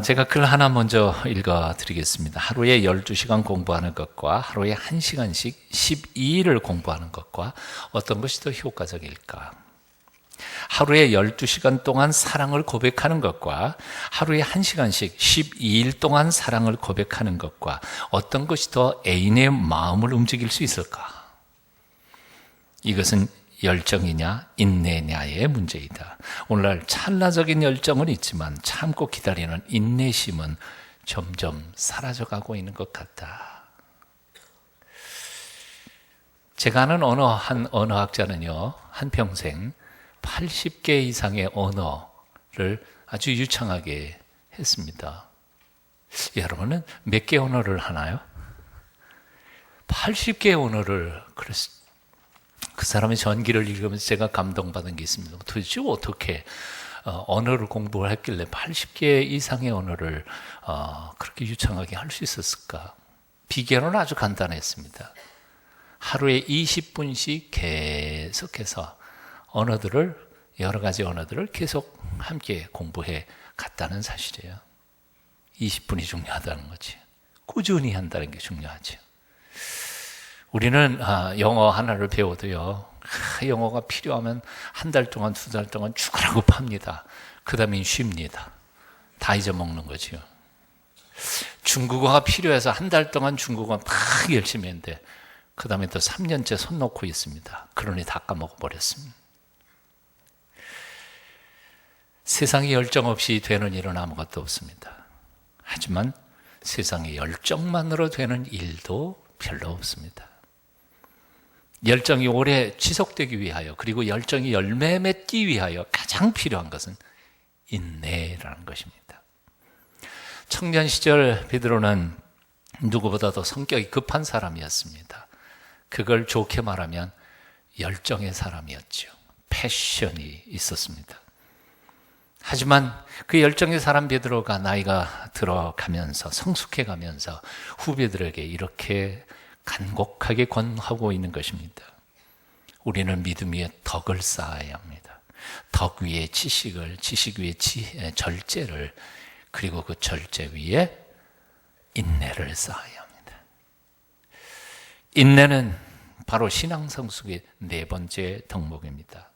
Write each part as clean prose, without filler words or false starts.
제가 글 하나 먼저 읽어드리겠습니다. 하루에 12시간 공부하는 것과 하루에 1시간씩 12일을 공부하는 것과 어떤 것이 더 효과적일까? 하루에 12시간 동안 사랑을 고백하는 것과 하루에 1시간씩 12일 동안 사랑을 고백하는 것과 어떤 것이 더 애인의 마음을 움직일 수 있을까? 이것은 열정이냐 인내냐의 문제이다. 오늘날 찰나적인 열정은 있지만 참고 기다리는 인내심은 점점 사라져가고 있는 것 같다. 제가 아는 한 언어학자는요, 한평생 80개 이상의 언어를 아주 유창하게 했습니다. 여러분은 몇 개 언어를 하나요? 80개 언어를 그 사람의 전기를 읽으면서 제가 감동받은 게 있습니다. 도대체 어떻게 언어를 공부를 했길래 80개 이상의 언어를 그렇게 유창하게 할 수 있었을까? 비결은 아주 간단했습니다. 하루에 20분씩 계속해서 여러 가지 언어들을 계속 함께 공부해 갔다는 사실이에요. 20분이 중요하다는 거지. 꾸준히 한다는 게 중요하죠. 우리는 영어 하나를 배워도요, 영어가 필요하면 한 달 동안, 2달 동안 죽으라고 팝니다. 그 다음엔 쉽니다. 다 잊어먹는 거지요. 중국어가 필요해서 한 달 동안 중국어 막 열심히 했는데 그 다음에 또 3년째 손 놓고 있습니다. 그러니 다 까먹어버렸습니다. 세상에 열정 없이 되는 일은 아무것도 없습니다. 하지만 세상에 열정만으로 되는 일도 별로 없습니다. 열정이 오래 지속되기 위하여, 그리고 열정이 열매 맺기 위하여 가장 필요한 것은 인내라는 것입니다. 청년 시절 베드로는 누구보다도 성격이 급한 사람이었습니다. 그걸 좋게 말하면 열정의 사람이었죠. 패션이 있었습니다. 하지만 그 열정의 사람 베드로가 나이가 들어가면서 성숙해가면서 후배들에게 이렇게 간곡하게 권하고 있는 것입니다. 우리는 믿음 위에 덕을 쌓아야 합니다. 덕 위에 지식을, 지식 위에 절제를, 그리고 그 절제 위에 인내를 쌓아야 합니다. 인내는 바로 신앙 성숙의 네 번째 덕목입니다.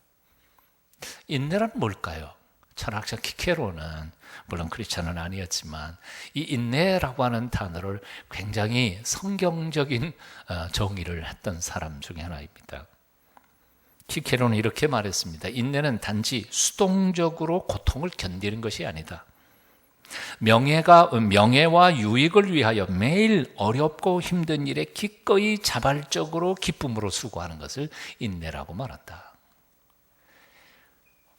인내란 뭘까요? 철학자 키케로는 물론 크리스찬은 아니었지만 이 인내라고 하는 단어를 굉장히 성경적인 정의를 했던 사람 중에 하나입니다. 키케로는 이렇게 말했습니다. 인내는 단지 수동적으로 고통을 견디는 것이 아니다. 명예와 유익을 위하여 매일 어렵고 힘든 일에 기꺼이 자발적으로 기쁨으로 수고하는 것을 인내라고 말한다.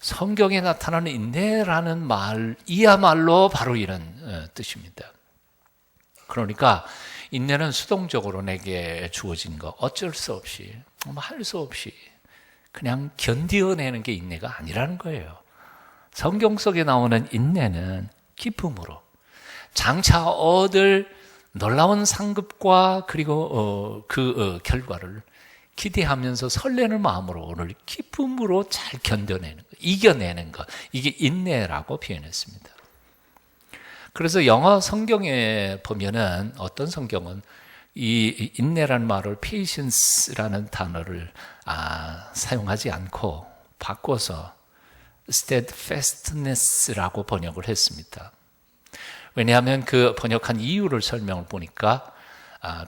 성경에 나타나는 인내라는 말이야말로 바로 이런 뜻입니다. 그러니까 인내는 수동적으로 내게 주어진 거 어쩔 수 없이, 할 수 없이 그냥 견디어내는 게 인내가 아니라는 거예요. 성경 속에 나오는 인내는 기쁨으로 장차 얻을 놀라운 상급과 그리고 결과를 기대하면서 설레는 마음으로 오늘 기쁨으로 잘 견뎌내는 것, 이겨내는 것, 이게 인내라고 표현했습니다. 그래서 영어 성경에 보면은 어떤 성경은 이 인내라는 말을 patience라는 단어를 사용하지 않고 바꿔서 steadfastness라고 번역을 했습니다. 왜냐하면 그 번역한 이유를 설명을 보니까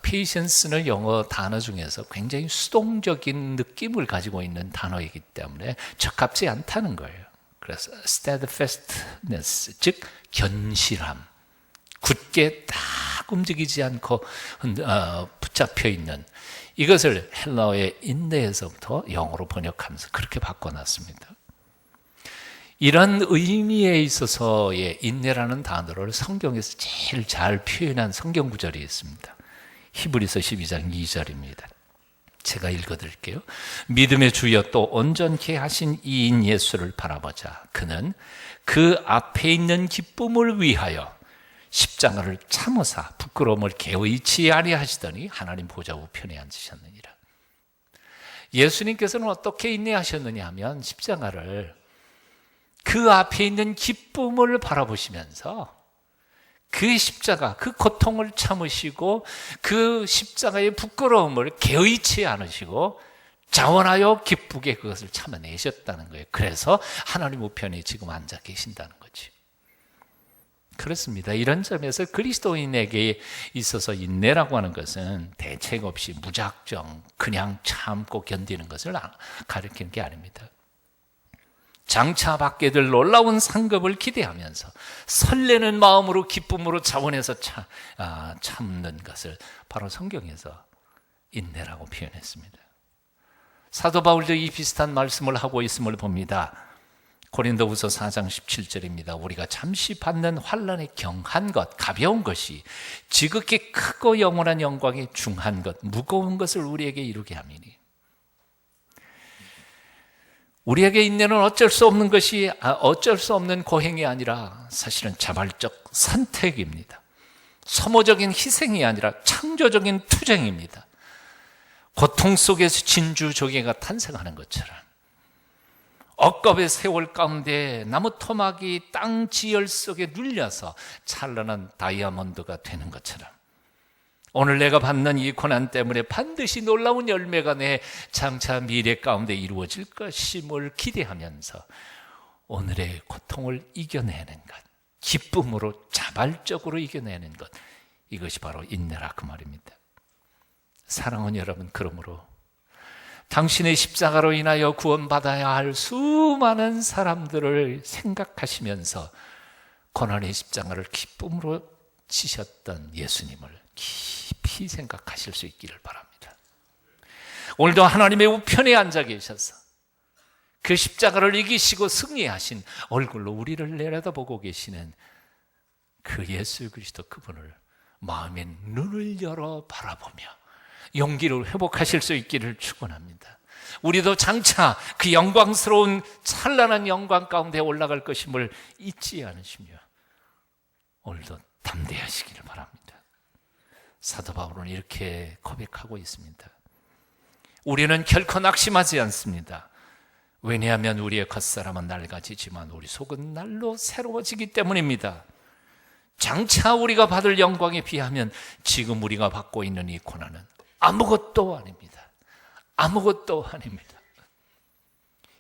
patience는 영어 단어 중에서 굉장히 수동적인 느낌을 가지고 있는 단어이기 때문에 적합지 않다는 거예요. 그래서 steadfastness, 즉 견실함, 굳게 딱 움직이지 않고 붙잡혀 있는 이것을 헬라어의 인내에서부터 영어로 번역하면서 그렇게 바꿔놨습니다. 이런 의미에 있어서의 인내라는 단어를 성경에서 제일 잘 표현한 성경 구절이 있습니다. 히브리서 12장 2절입니다. 제가 읽어드릴게요. 믿음의 주여 또 온전케 하신 이인 예수를 바라보자. 그는 그 앞에 있는 기쁨을 위하여 십자가를 참으사 부끄러움을 개의치 아니하시더니 하나님 보좌 우편에 앉으셨느니라. 예수님께서는 어떻게 인내하셨느냐 하면 십자가를 그 앞에 있는 기쁨을 바라보시면서 그 십자가, 그 고통을 참으시고 그 십자가의 부끄러움을 개의치 않으시고 자원하여 기쁘게 그것을 참아내셨다는 거예요. 그래서 하나님 우편에 지금 앉아 계신다는 거지. 그렇습니다. 이런 점에서 그리스도인에게 있어서 인내라고 하는 것은 대책 없이 무작정 그냥 참고 견디는 것을 가리키는 게 아닙니다. 장차 받게 될 놀라운 상급을 기대하면서 설레는 마음으로 기쁨으로 자원해서 참는 것을 바로 성경에서 인내라고 표현했습니다. 사도 바울도 이 비슷한 말씀을 하고 있음을 봅니다. 고린도후서 4장 17절입니다. 우리가 잠시 받는 환난의 경한 것, 가벼운 것이 지극히 크고 영원한 영광의 중한 것, 무거운 것을 우리에게 이루게 함이니. 우리에게 인내는 어쩔 수 없는 것이 어쩔 수 없는 고행이 아니라 사실은 자발적 선택입니다. 소모적인 희생이 아니라 창조적인 투쟁입니다. 고통 속에서 진주조개가 탄생하는 것처럼 억겁의 세월 가운데 나무 토막이 땅 지열 속에 눌려서 찬란한 다이아몬드가 되는 것처럼 오늘 내가 받는 이 고난 때문에 반드시 놀라운 열매가 내 장차 미래 가운데 이루어질 것임을 기대하면서 오늘의 고통을 이겨내는 것, 기쁨으로 자발적으로 이겨내는 것, 이것이 바로 인내라 그 말입니다. 사랑하는 여러분, 그러므로 당신의 십자가로 인하여 구원받아야 할 수많은 사람들을 생각하시면서 고난의 십자가를 기쁨으로 지셨던 예수님을 깊이 생각하실 수 있기를 바랍니다. 오늘도 하나님의 우편에 앉아 계셔서 그 십자가를 이기시고 승리하신 얼굴로 우리를 내려다보고 계시는 그 예수 그리스도 그분을 마음의 눈을 열어 바라보며 용기를 회복하실 수 있기를 축원합니다. 우리도 장차 그 영광스러운 찬란한 영광 가운데 올라갈 것임을 잊지 않으시며 오늘도 담대하시기를 바랍니다. 사도 바울은 이렇게 고백하고 있습니다. 우리는 결코 낙심하지 않습니다. 왜냐하면 우리의 겉사람은 낡아지지만 우리 속은 날로 새로워지기 때문입니다. 장차 우리가 받을 영광에 비하면 지금 우리가 받고 있는 이 고난은 아무것도 아닙니다. 아무것도 아닙니다.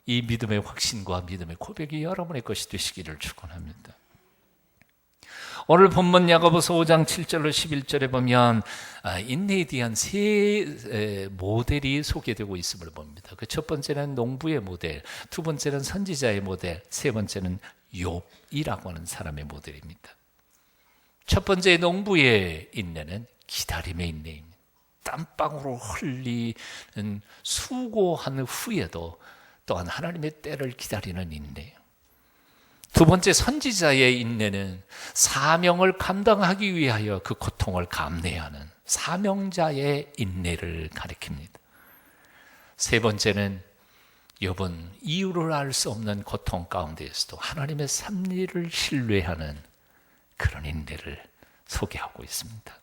이 믿음의 확신과 믿음의 고백이 여러분의 것이 되시기를 축원합니다. 오늘 본문 야고보서 5장 7절로 11절에 보면 인내에 대한 세 모델이 소개되고 있음을 봅니다. 그 첫 번째는 농부의 모델, 두 번째는 선지자의 모델, 세 번째는 욥이라고 하는 사람의 모델입니다. 첫 번째 농부의 인내는 기다림의 인내입니다. 땀방울로 흘리는 수고한 후에도 또한 하나님의 때를 기다리는 인내예요. 두 번째 선지자의 인내는 사명을 감당하기 위하여 그 고통을 감내하는 사명자의 인내를 가리킵니다. 세 번째는 욥은 이유를 알 수 없는 고통 가운데에서도 하나님의 섭리를 신뢰하는 그런 인내를 소개하고 있습니다.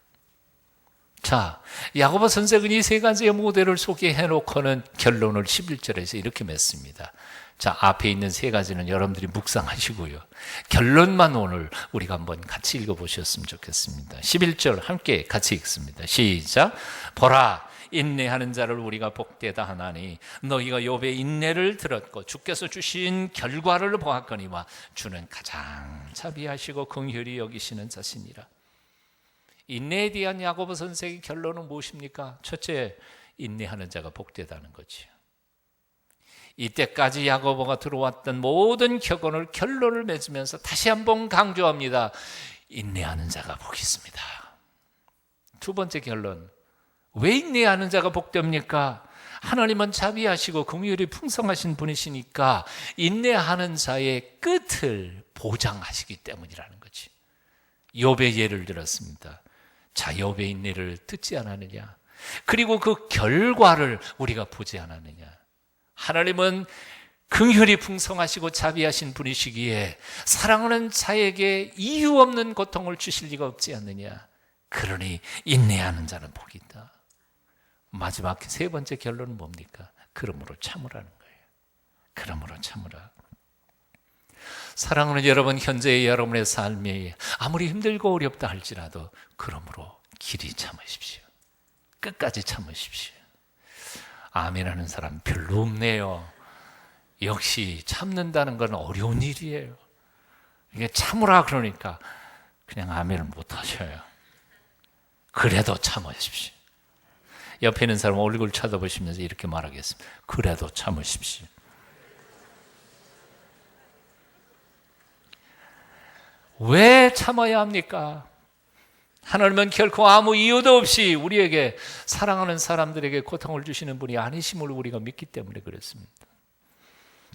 자, 야고보 선생은 이 세 가지의 모델을 소개해놓고는 결론을 11절에서 이렇게 맺습니다. 자, 앞에 있는 세 가지는 여러분들이 묵상하시고요. 결론만 오늘 우리가 한번 같이 읽어보셨으면 좋겠습니다. 11절 함께 같이 읽습니다. 시작. 보라, 인내하는 자를 우리가 복되다 하나니 너희가 욥의 인내를 들었고 주께서 주신 결과를 보았거니와 주는 가장 자비하시고 긍휼히 여기시는 자시니라. 인내에 대한 야고보 선생의 결론은 무엇입니까? 첫째, 인내하는 자가 복되다는 거죠. 이때까지 야고보가 들어왔던 모든 격언을 결론을 맺으면서 다시 한번 강조합니다. 인내하는 자가 복이 있습니다. 두 번째 결론, 왜 인내하는 자가 복됩니까? 하나님은 자비하시고 긍휼이 풍성하신 분이시니까 인내하는 자의 끝을 보장하시기 때문이라는 거지. 욥의 예를 들었습니다. 자, 욥의 인내를 듣지 않았느냐? 그리고 그 결과를 우리가 보지 않았느냐? 하나님은 긍휼이 풍성하시고 자비하신 분이시기에 사랑하는 자에게 이유 없는 고통을 주실 리가 없지 않느냐? 그러니 인내하는 자는 복이 있다. 마지막 세 번째 결론은 뭡니까? 그러므로 참으라는 거예요. 그러므로 참으라. 사랑하는 여러분, 현재의 여러분의 삶이 아무리 힘들고 어렵다 할지라도 그러므로 길이 참으십시오. 끝까지 참으십시오. 아멘 하는 사람 별로 없네요. 역시 참는다는 건 어려운 일이에요. 이게 참으라 그러니까 그냥 아멘을 못 하셔요. 그래도 참으십시오. 옆에 있는 사람 얼굴 쳐다보시면서 이렇게 말하겠습니다. 그래도 참으십시오. 왜 참아야 합니까? 하나님은 결코 아무 이유도 없이 우리에게, 사랑하는 사람들에게 고통을 주시는 분이 아니심을 우리가 믿기 때문에 그렇습니다.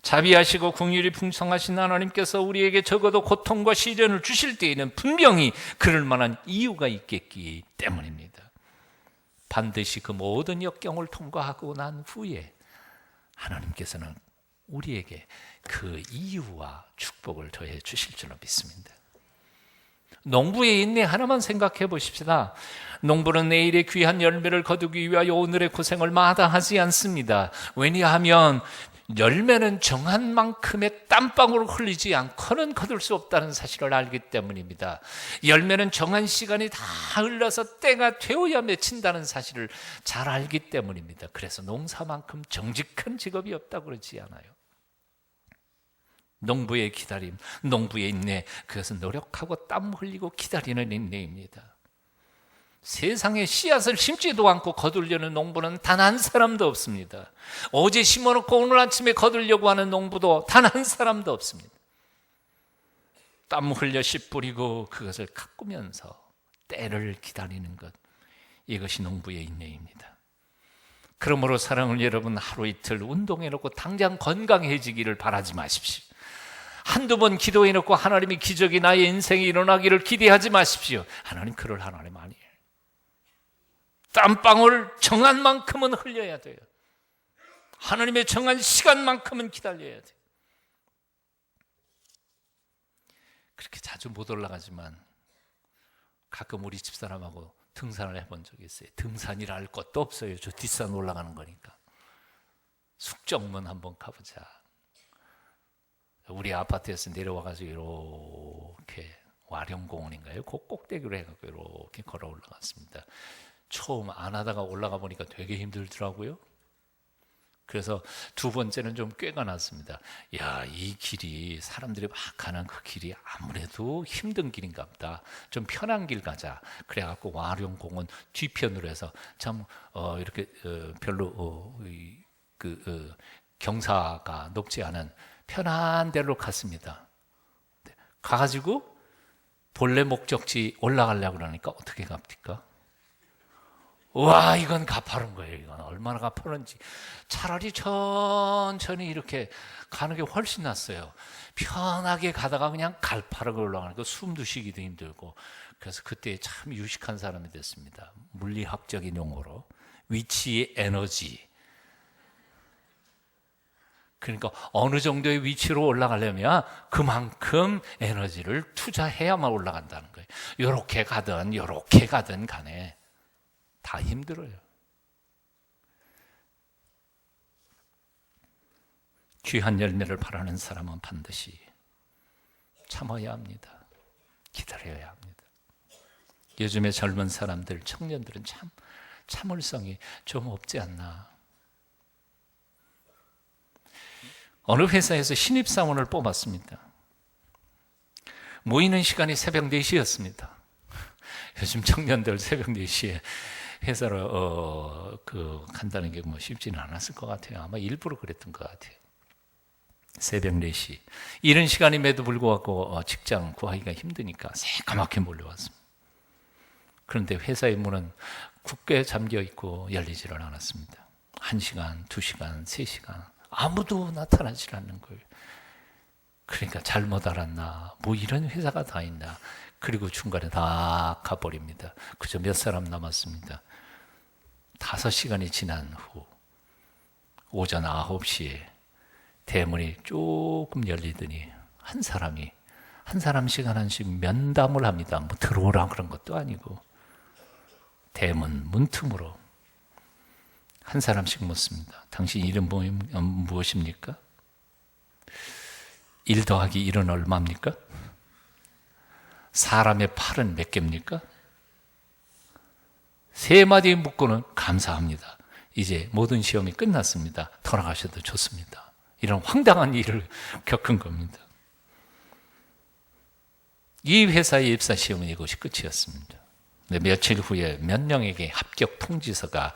자비하시고 긍휼이 풍성하신 하나님께서 우리에게 적어도 고통과 시련을 주실 때에는 분명히 그럴 만한 이유가 있겠기 때문입니다. 반드시 그 모든 역경을 통과하고 난 후에 하나님께서는 우리에게 그 이유와 축복을 더해 주실 줄로 믿습니다. 농부의 인내 하나만 생각해 보십시다. 농부는 내일의 귀한 열매를 거두기 위하여 오늘의 고생을 마다하지 않습니다. 왜냐하면 열매는 정한 만큼의 땀방울을 흘리지 않고는 거둘 수 없다는 사실을 알기 때문입니다. 열매는 정한 시간이 다 흘러서 때가 되어야 맺힌다는 사실을 잘 알기 때문입니다. 그래서 농사만큼 정직한 직업이 없다고 그러지 않아요. 농부의 기다림, 농부의 인내, 그것은 노력하고 땀 흘리고 기다리는 인내입니다. 세상에 씨앗을 심지도 않고 거두려는 농부는 단 한 사람도 없습니다. 어제 심어놓고 오늘 아침에 거두려고 하는 농부도 단 한 사람도 없습니다. 땀 흘려 씨 뿌리고 그것을 가꾸면서 때를 기다리는 것, 이것이 농부의 인내입니다. 그러므로 사랑하는 여러분, 하루 이틀 운동해놓고 당장 건강해지기를 바라지 마십시오. 한두 번 기도해놓고 하나님이 기적이 나의 인생에 일어나기를 기대하지 마십시오. 하나님 그럴 하나님 아니에요. 땀방울 정한 만큼은 흘려야 돼요. 하나님의 정한 시간만큼은 기다려야 돼요. 그렇게 자주 못 올라가지만 가끔 우리 집사람하고 등산을 해본 적이 있어요. 등산이라 할 것도 없어요. 저 뒷산 올라가는 거니까. 숙정문 한번 가보자. 우리 아파트에서 내려와가지고 이렇게 와룡공원인가요? 그 꼭대기로 해갖고 이렇게 걸어 올라갔습니다. 처음 안 하다가 올라가 보니까 되게 힘들더라고요. 그래서 두 번째는 좀 꾀가 났습니다. 야, 이 길이 사람들이 막 가는 그 길이 아무래도 힘든 길인가 보다. 좀 편한 길 가자. 그래갖고 와룡공원 뒤편으로 해서 참 이렇게 별로 경사가 높지 않은 편한 데로 갔습니다. 가가지고 본래 목적지 올라가려고 그러니까 어떻게 갑니까? 와, 이건 가파른 거예요. 이건 얼마나 가파른지. 차라리 천천히 이렇게 가는 게 훨씬 낫어요. 편하게 가다가 그냥 갈파르게 올라가는 거 숨도 쉬기도 힘들고. 그래서 그때 참 유식한 사람이 됐습니다. 물리학적인 용어로 위치의 에너지. 그러니까 어느 정도의 위치로 올라가려면 그만큼 에너지를 투자해야만 올라간다는 거예요. 요렇게 가든 간에 다 힘들어요. 귀한 열매를 바라는 사람은 반드시 참아야 합니다. 기다려야 합니다. 요즘의 젊은 사람들, 청년들은 참 참을성이 좀 없지 않나. 어느 회사에서 신입사원을 뽑았습니다. 모이는 시간이 새벽 4시였습니다. 요즘 청년들 새벽 4시에 회사로 간다는 게 뭐 쉽지는 않았을 것 같아요. 아마 일부러 그랬던 것 같아요. 새벽 4시. 이른 시간임에도 불구하고 직장 구하기가 힘드니까 새까맣게 몰려왔습니다. 그런데 회사의 문은 굳게 잠겨 있고 열리지를 않았습니다. 1시간, 2시간, 3시간 아무도 나타나질 않는 거예요. 그러니까 잘못 알았나, 뭐 이런 회사가 다 있나. 그리고 중간에 다 가버립니다. 그저 몇 사람 남았습니다. 5시간이 지난 후 오전 9시에 대문이 조금 열리더니 한 사람씩 하나씩 면담을 합니다. 뭐 들어오라 그런 것도 아니고 대문 문틈으로 한 사람씩 묻습니다. 당신 이름 무엇입니까? 1 더하기 1은 얼마입니까? 사람의 팔은 몇 개입니까? 3마디 묻고는 감사합니다. 이제 모든 시험이 끝났습니다. 돌아가셔도 좋습니다. 이런 황당한 일을 겪은 겁니다. 이 회사의 입사 시험은 이것이 끝이었습니다. 며칠 후에 몇 명에게 합격 통지서가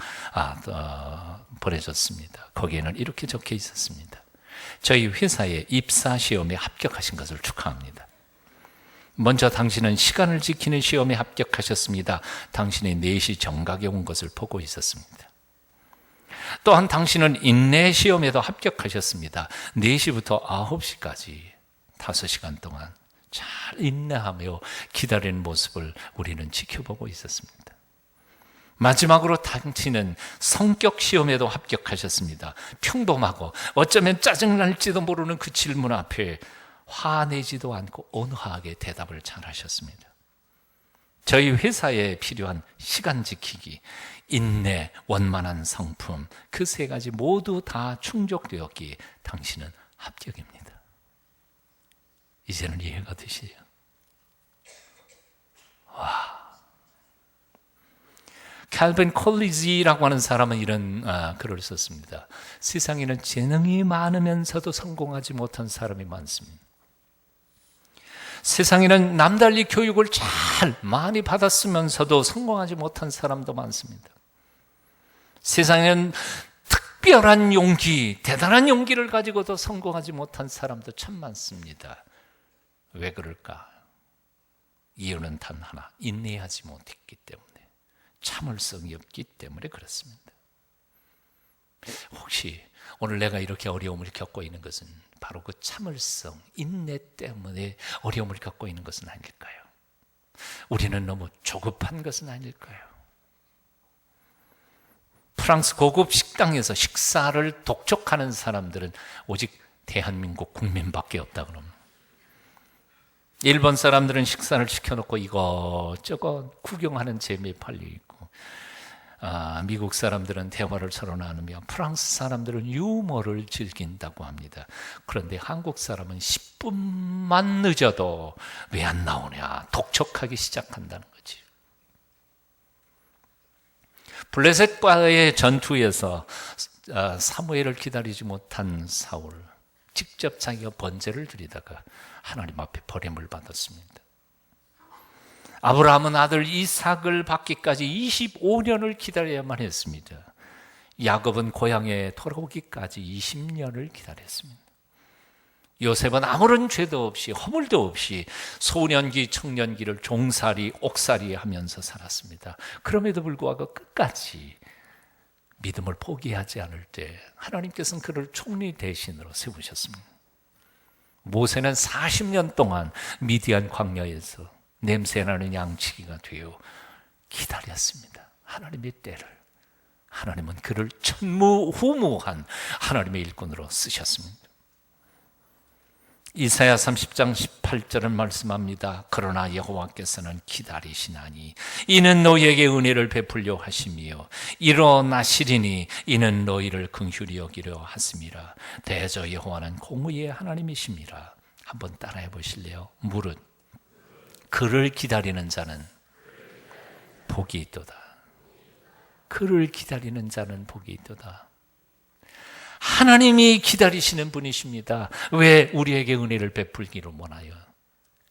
보내졌습니다. 거기에는 이렇게 적혀 있었습니다. 저희 회사의 입사 시험에 합격하신 것을 축하합니다. 먼저 당신은 시간을 지키는 시험에 합격하셨습니다. 당신이 4시 정각에 온 것을 보고 있었습니다. 또한 당신은 인내 시험에도 합격하셨습니다. 4시부터 9시까지 5시간 동안 잘 인내하며 기다리는 모습을 우리는 지켜보고 있었습니다. 마지막으로 당신은 성격 시험에도 합격하셨습니다. 평범하고 어쩌면 짜증날지도 모르는 그 질문 앞에 화내지도 않고 온화하게 대답을 잘 하셨습니다. 저희 회사에 필요한 시간 지키기, 인내, 원만한 성품, 그 3가지 모두 다 충족되었기에 당신은 합격입니다. 이제는 이해가 되시죠? 칼빈 콜리지라고 하는 사람은 이런 글을 썼습니다. 세상에는 재능이 많으면서도 성공하지 못한 사람이 많습니다. 세상에는 남달리 교육을 잘 많이 받았으면서도 성공하지 못한 사람도 많습니다. 세상에는 특별한 용기, 대단한 용기를 가지고도 성공하지 못한 사람도 참 많습니다. 왜 그럴까? 이유는 단 하나, 인내하지 못했기 때문에, 참을성이 없기 때문에 그렇습니다. 혹시 오늘 내가 이렇게 어려움을 겪고 있는 것은 바로 그 참을성, 인내 때문에 어려움을 겪고 있는 것은 아닐까요? 우리는 너무 조급한 것은 아닐까요? 프랑스 고급 식당에서 식사를 독촉하는 사람들은 오직 대한민국 국민밖에 없다 그럽니다. 일본 사람들은 식사를 시켜놓고 이것저것 구경하는 재미에 팔려있고, 미국 사람들은 대화를 서로 나누며 프랑스 사람들은 유머를 즐긴다고 합니다. 그런데 한국 사람은 10분만 늦어도 왜 안 나오냐 독촉하기 시작한다는 거지. 블레셋과의 전투에서 사무엘을 기다리지 못한 사울, 직접 자기가 번제를 드리다가 하나님 앞에 버림을 받았습니다. 아브라함은 아들 이삭을 받기까지 25년을 기다려야만 했습니다. 야곱은 고향에 돌아오기까지 20년을 기다렸습니다. 요셉은 아무런 죄도 없이 허물도 없이 소년기, 청년기를 종살이, 옥살이 하면서 살았습니다. 그럼에도 불구하고 끝까지 믿음을 포기하지 않을 때 하나님께서는 그를 총리 대신으로 세우셨습니다. 모세는 40년 동안 미디안 광야에서 냄새나는 양치기가 되어 기다렸습니다. 하나님의 때를. 하나님은 그를 천무후무한 하나님의 일꾼으로 쓰셨습니다. 이사야 30장 18절은 말씀합니다. 그러나 여호와께서는 기다리시나니 이는 너희에게 은혜를 베풀려 하심이요 일어나시리니 이는 너희를 긍휼히 여기려 하심이라. 대저 여호와는 공의의 하나님이심이라. 한번 따라해 보실래요? 무릇 그를 기다리는 자는 복이 있도다. 그를 기다리는 자는 복이 있도다. 하나님이 기다리시는 분이십니다. 왜? 우리에게 은혜를 베풀기를 원하여.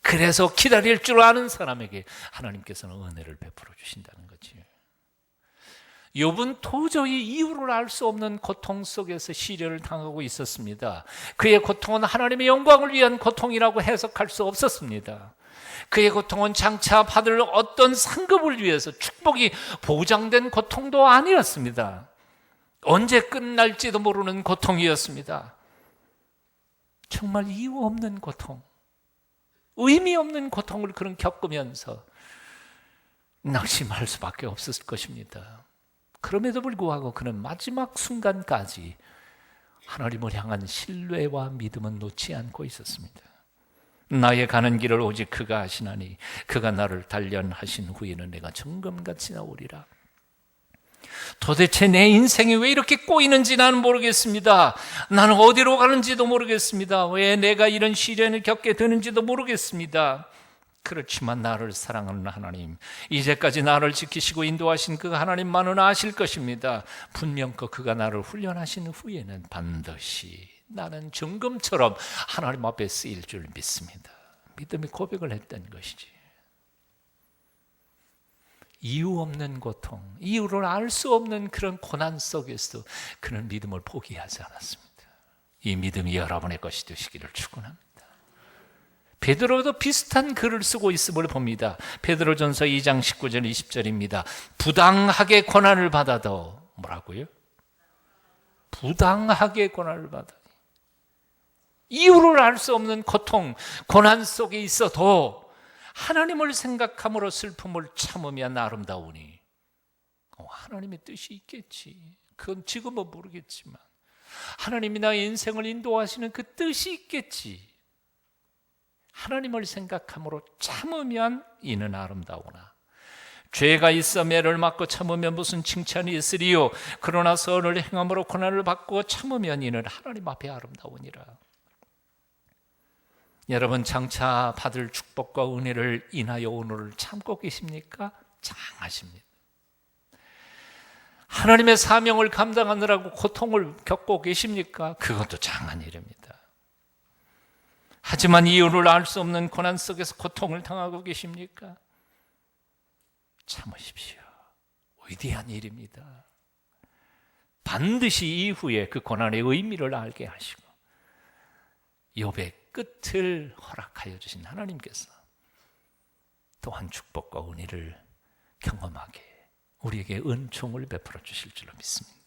그래서 기다릴 줄 아는 사람에게 하나님께서는 은혜를 베풀어 주신다는 거지. 욥은 도저히 이유를 알 수 없는 고통 속에서 시련을 당하고 있었습니다. 그의 고통은 하나님의 영광을 위한 고통이라고 해석할 수 없었습니다. 그의 고통은 장차 받을 어떤 상급을 위해서 축복이 보장된 고통도 아니었습니다. 언제 끝날지도 모르는 고통이었습니다. 정말 이유 없는 고통, 의미 없는 고통을 그런 겪으면서 낙심할 수밖에 없었을 것입니다. 그럼에도 불구하고 그는 마지막 순간까지 하나님을 향한 신뢰와 믿음은 놓지 않고 있었습니다. 나의 가는 길을 오직 그가 하시나니 그가 나를 단련하신 후에는 내가 정금같이 나오리라. 도대체 내 인생이 왜 이렇게 꼬이는지 나는 모르겠습니다. 나는 어디로 가는지도 모르겠습니다. 왜 내가 이런 시련을 겪게 되는지도 모르겠습니다. 그렇지만 나를 사랑하는 하나님, 이제까지 나를 지키시고 인도하신 그 하나님만은 아실 것입니다. 분명히 그가 나를 훈련하신 후에는 반드시 나는 정금처럼 하나님 앞에 쓰일 줄 믿습니다. 믿음의 고백을 했던 것이지. 이유 없는 고통, 이유를 알 수 없는 그런 고난 속에서도 그는 믿음을 포기하지 않았습니다. 이 믿음이 여러분의 것이 되시기를 축원합니다. 베드로도 비슷한 글을 쓰고 있음을 봅니다. 베드로전서 2장 19절 20절입니다. 부당하게 고난을 받아도 뭐라고요? 부당하게 고난을 받아. 이유를 알 수 없는 고통, 고난 속에 있어도 하나님을 생각함으로 슬픔을 참으면 아름다우니 하나님의 뜻이 있겠지. 그건 지금은 모르겠지만 하나님이 나의 인생을 인도하시는 그 뜻이 있겠지. 하나님을 생각함으로 참으면 이는 아름다우나 죄가 있어 매를 맞고 참으면 무슨 칭찬이 있으리요. 그러나 선을 행함으로 고난을 받고 참으면 이는 하나님 앞에 아름다우니라. 여러분 장차 받을 축복과 은혜를 인하여 오늘을 참고 계십니까? 장하십니다. 하나님의 사명을 감당하느라고 고통을 겪고 계십니까? 그것도 장한 일입니다. 하지만 이유를 알 수 없는 고난 속에서 고통을 당하고 계십니까? 참으십시오. 위대한 일입니다. 반드시 이후에 그 고난의 의미를 알게 하시고 욥의 끝을 허락하여 주신 하나님께서 또한 축복과 은혜를 경험하게 우리에게 은총을 베풀어 주실 줄로 믿습니다.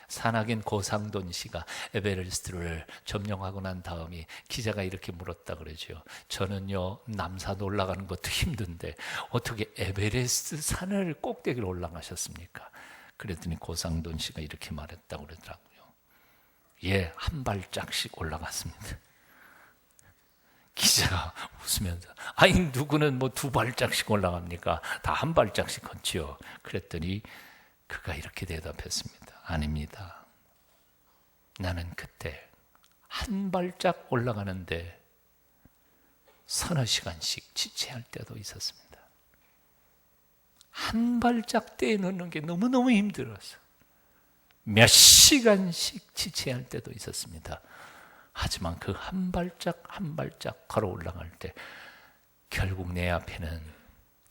산악인 고상돈 씨가 에베레스트를 점령하고 난 다음에 기자가 이렇게 물었다 그러죠. 저는요 남산 올라가는 것도 힘든데 어떻게 에베레스트 산을 꼭대기로 올라가셨습니까? 그랬더니 고상돈 씨가 이렇게 말했다고 그러더라고요. 예, 한 발짝씩 올라갔습니다. 기자가 웃으면서 아니 누구는 뭐 두 발짝씩 올라갑니까? 다 한 발짝씩 걷지요. 그랬더니 그가 이렇게 대답했습니다. 아닙니다. 나는 그때 한 발짝 올라가는데 서너 시간씩 지체할 때도 있었습니다. 한 발짝 떼놓는 게 너무너무 힘들어서 몇 시간씩 지체할 때도 있었습니다. 하지만 그 한 발짝 한 발짝 걸어 올라갈 때 결국 내 앞에는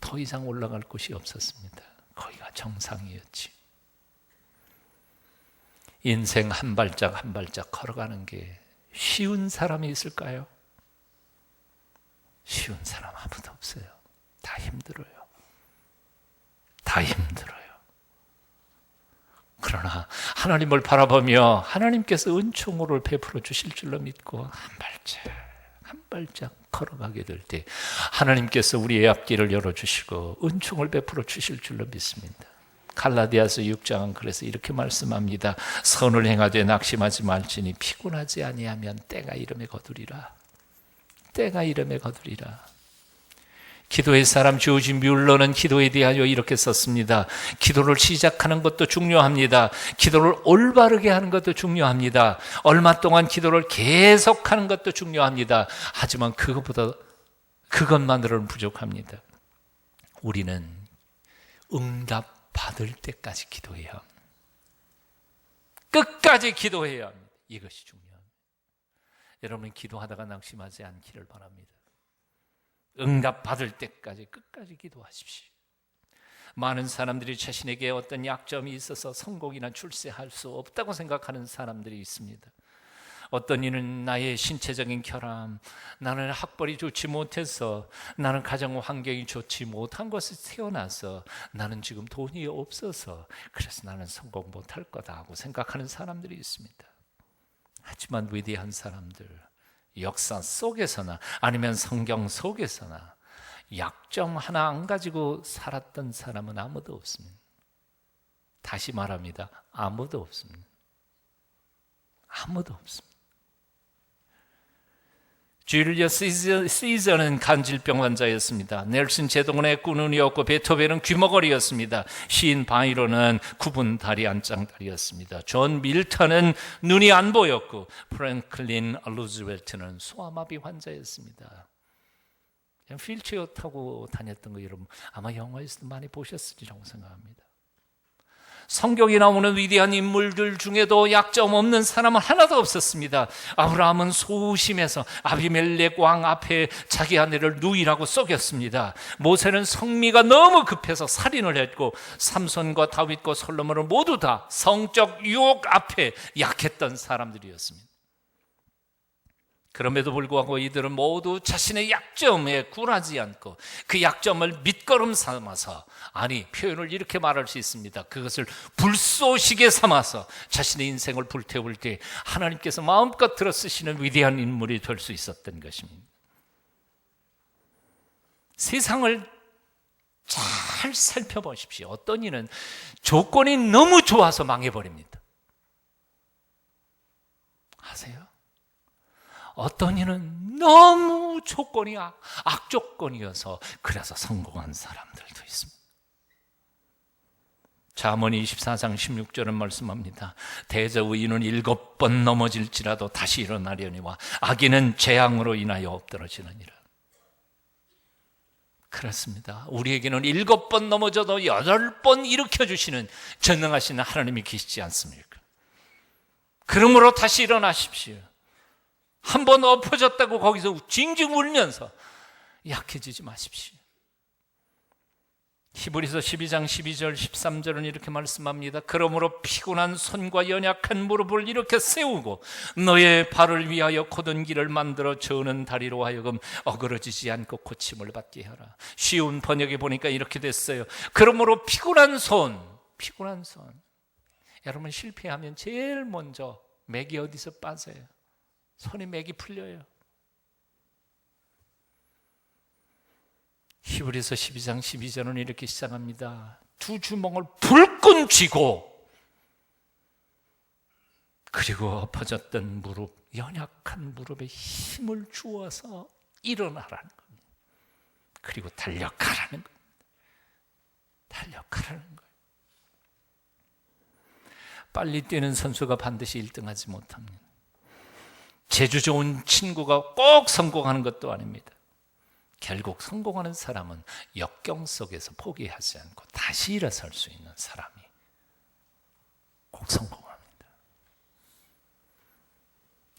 더 이상 올라갈 곳이 없었습니다. 거기가 정상이었지. 인생 한 발짝 한 발짝 걸어가는 게 쉬운 사람이 있을까요? 쉬운 사람 아무도 없어요. 다 힘들어요. 다 힘들어요. 그러나 하나님을 바라보며 하나님께서 은총으로 베풀어 주실 줄로 믿고 한 발짝 걸어가게 될 때 하나님께서 우리의 앞길을 열어주시고 은총을 베풀어 주실 줄로 믿습니다. 갈라디아서 6장은 그래서 이렇게 말씀합니다. 선을 행하되 낙심하지 말지니 피곤하지 아니하면 때가 이름에 거두리라. 때가 이름에 거두리라. 기도의 사람 조지 뮬러는 기도에 대하여 이렇게 썼습니다. 기도를 시작하는 것도 중요합니다. 기도를 올바르게 하는 것도 중요합니다. 얼마 동안 기도를 계속하는 것도 중요합니다. 하지만 그것만으로는 부족합니다. 우리는 응답 받을 때까지 기도해야 합니다. 끝까지 기도해야 합니다. 이것이 중요합니다. 여러분 기도하다가 낙심하지 않기를 바랍니다. 응답 받을 때까지 끝까지 기도하십시오. 많은 사람들이 자신에게 어떤 약점이 있어서 성공이나 출세할 수 없다고 생각하는 사람들이 있습니다. 어떤 이는 나의 신체적인 결함, 나는 학벌이 좋지 못해서, 나는 가정 환경이 좋지 못한 곳에 태어나서, 나는 지금 돈이 없어서 그래서 나는 성공 못할 거다 하고 생각하는 사람들이 있습니다. 하지만 위대한 사람들, 역사 속에서나 아니면 성경 속에서나 약점 하나 안 가지고 살았던 사람은 아무도 없습니다. 다시 말합니다. 아무도 없습니다. 아무도 없습니다. 줄리어스 시저는 간질병 환자였습니다. 넬슨 제동은의 꾸눈이었고 베토벤은 귀머거리였습니다. 시인 바이런은 굽은 다리 안짱다리였습니다. 존 밀턴은 눈이 안 보였고 프랭클린 루즈벨트는 소아마비 환자였습니다. 휠체어 타고 다녔던 거 여러분 아마 영화에서도 많이 보셨으리라고 생각합니다. 성경에 나오는 위대한 인물들 중에도 약점 없는 사람은 하나도 없었습니다. 아브라함은 소심해서 아비멜렉 왕 앞에 자기 아내를 누이라고 속였습니다. 모세는 성미가 너무 급해서 살인을 했고 삼손과 다윗과 솔로몬은 모두 다 성적 유혹 앞에 약했던 사람들이었습니다. 그럼에도 불구하고 이들은 모두 자신의 약점에 굴하지 않고 그 약점을 밑거름 삼아서, 아니 표현을 이렇게 말할 수 있습니다. 그것을 불쏘시개 삼아서 자신의 인생을 불태울 때 하나님께서 마음껏 들어 쓰시는 위대한 인물이 될 수 있었던 것입니다. 세상을 잘 살펴보십시오. 어떤 이는 조건이 너무 좋아서 망해버립니다. 아세요? 어떤 이는 너무 조건이 악조건이어서 그래서 성공한 사람들도 있습니다. 잠언 24장 16절은 말씀합니다. 대저의인은 7번 넘어질지라도 다시 일어나려니와 악인은 재앙으로 인하여 엎드러지느니라. 그렇습니다. 우리에게는 7번 넘어져도 8번 일으켜주시는 전능하신 하나님이 계시지 않습니까? 그러므로 다시 일어나십시오. 한 번 엎어졌다고 거기서 징징 울면서 약해지지 마십시오. 히브리서 12장 12절 13절은 이렇게 말씀합니다. 그러므로 피곤한 손과 연약한 무릎을 이렇게 세우고 너의 발을 위하여 곧은 길을 만들어 저는 다리로 하여금 어그러지지 않고 고침을 받게 하라. 쉬운 번역에 보니까 이렇게 됐어요. 그러므로 피곤한 손. 여러분 실패하면 제일 먼저 맥이 어디서 빠져요? 손에 맥이 풀려요. 히브리서 12장 12절은 이렇게 시작합니다. 두 주먹을 불끈 쥐고 그리고 엎어졌던 무릎, 연약한 무릎에 힘을 주어서 일어나라는 겁니다. 그리고 달려가라는 겁니다. 달려가라는 거예요. 빨리 뛰는 선수가 반드시 1등하지 못합니다. 재주 좋은 친구가 꼭 성공하는 것도 아닙니다. 결국 성공하는 사람은 역경 속에서 포기하지 않고 다시 일어설 수 있는 사람이 꼭 성공합니다.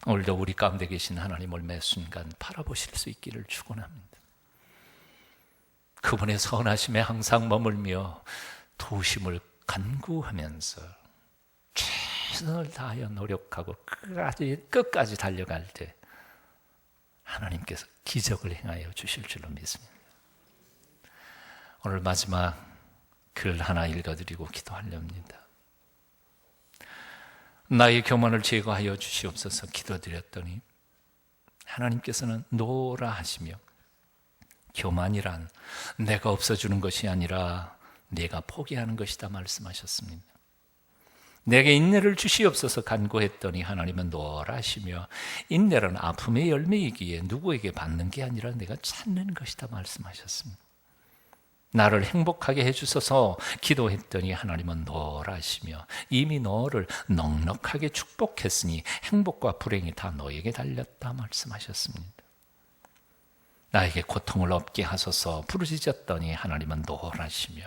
오늘도 우리 가운데 계신 하나님을 매 순간 바라보실 수 있기를 축원합니다. 그분의 선하심에 항상 머물며 도심을 간구하면서 최선을 다하여 노력하고 끝까지 달려갈 때 하나님께서 기적을 행하여 주실 줄로 믿습니다. 오늘 마지막 글 하나 읽어드리고 기도하렵니다. 나의 교만을 제거하여 주시옵소서 기도드렸더니 하나님께서는 노라 하시며 교만이란 내가 없어주는 것이 아니라 내가 포기하는 것이다 말씀하셨습니다. 내게 인내를 주시옵소서 간구했더니 하나님은 노라 하시며 인내는 아픔의 열매이기에 누구에게 받는 게 아니라 내가 찾는 것이다 말씀하셨습니다. 나를 행복하게 해주소서 기도했더니 하나님은 노라 하시며 이미 너를 넉넉하게 축복했으니 행복과 불행이 다 너에게 달렸다 말씀하셨습니다. 나에게 고통을 없게 하소서 부르짖었더니 하나님은 노라 하시며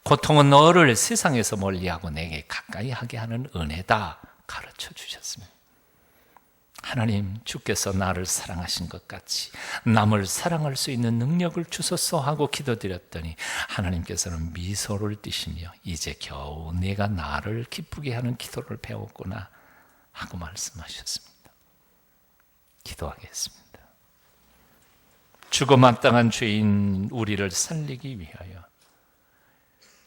고통은 너를 세상에서 멀리하고 내게 가까이 하게 하는 은혜다 가르쳐 주셨습니다. 하나님, 주께서 나를 사랑하신 것 같이 남을 사랑할 수 있는 능력을 주소서 하고 기도드렸더니 하나님께서는 미소를 띠시며 이제 겨우 내가 나를 기쁘게 하는 기도를 배웠구나 하고 말씀하셨습니다. 기도하겠습니다. 죽어마땅한 죄인 우리를 살리기 위하여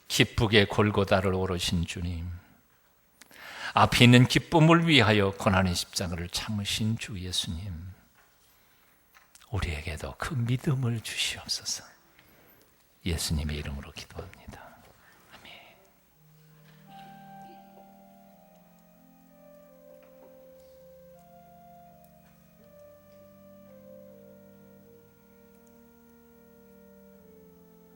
기쁘게 골고다를 오르신 주님, 앞에 있는 기쁨을 위하여 고난의 십자가를 참으신 주 예수님, 우리에게도 그 믿음을 주시옵소서. 예수님의 이름으로 기도합니다.